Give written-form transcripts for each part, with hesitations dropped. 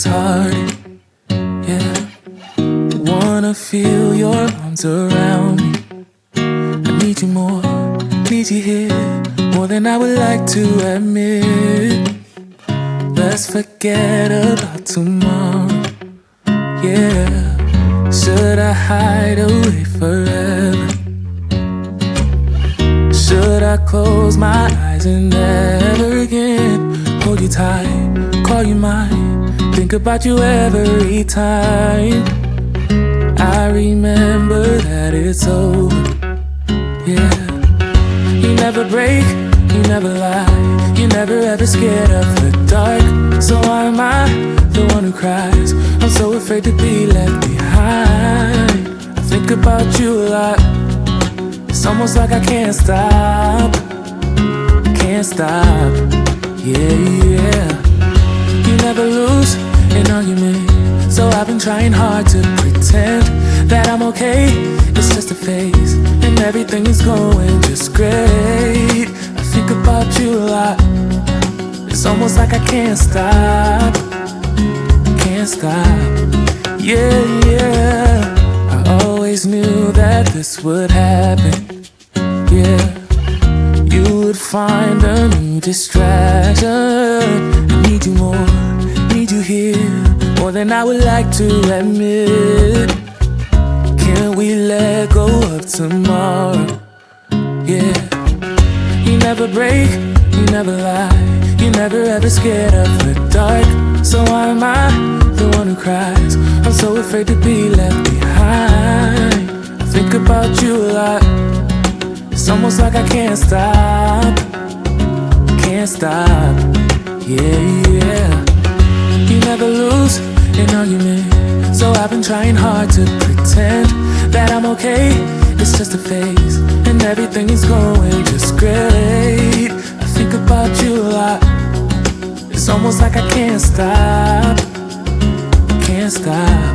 disheartened. Yeah, wanna feel your arms around me. I need you more, need you here, more than I would like to admit. Let's forget about tomorrow. Yeah, should I hide away forever? Should I close my eyes and never again hold you tight, call you mine, think about you every time? I remember that it's over. Yeah, you never break, you never lie, you're never ever scared of the dark. So why am I the one who cries? I'm so afraid to be left behind. I think about you a lot. It's almost like I can't stop, can't stop. Yeah, yeah. You never lose an argument, so I've been trying hard to pretend that I'm okay. It's just a phase, and everything is going just great. I think about you a lot. It's almost like I can't stop, can't stop. Yeah, yeah. I always knew that this would happen. Yeah, you would find a new distraction. I need you more, need you here, more than I would like to admit. Can we let go of tomorrow? Yeah, you never break, you never lie, you're never ever scared of the dark. So why am I the one who cries? I'm so afraid to be left behind. I think about you a lot. It's almost like I can't stop, can't stop. Yeah, yeah. You never lose an argument, so I've been trying hard to pretend that I'm okay. It's just a phase, and everything is going just great. I think about you a lot. It's almost like I can't stop, can't stop.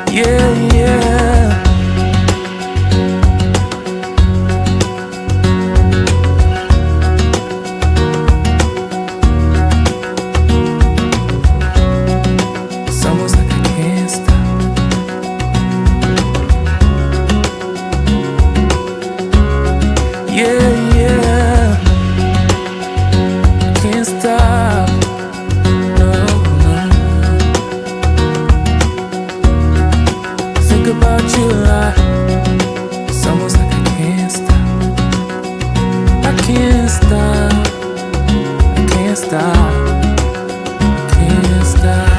Yeah, yeah. Yeah, yeah, can't stop, no, no. Think about you a lot. It's almost like I can't stop, I can't stop, I can't stop, I can't stop.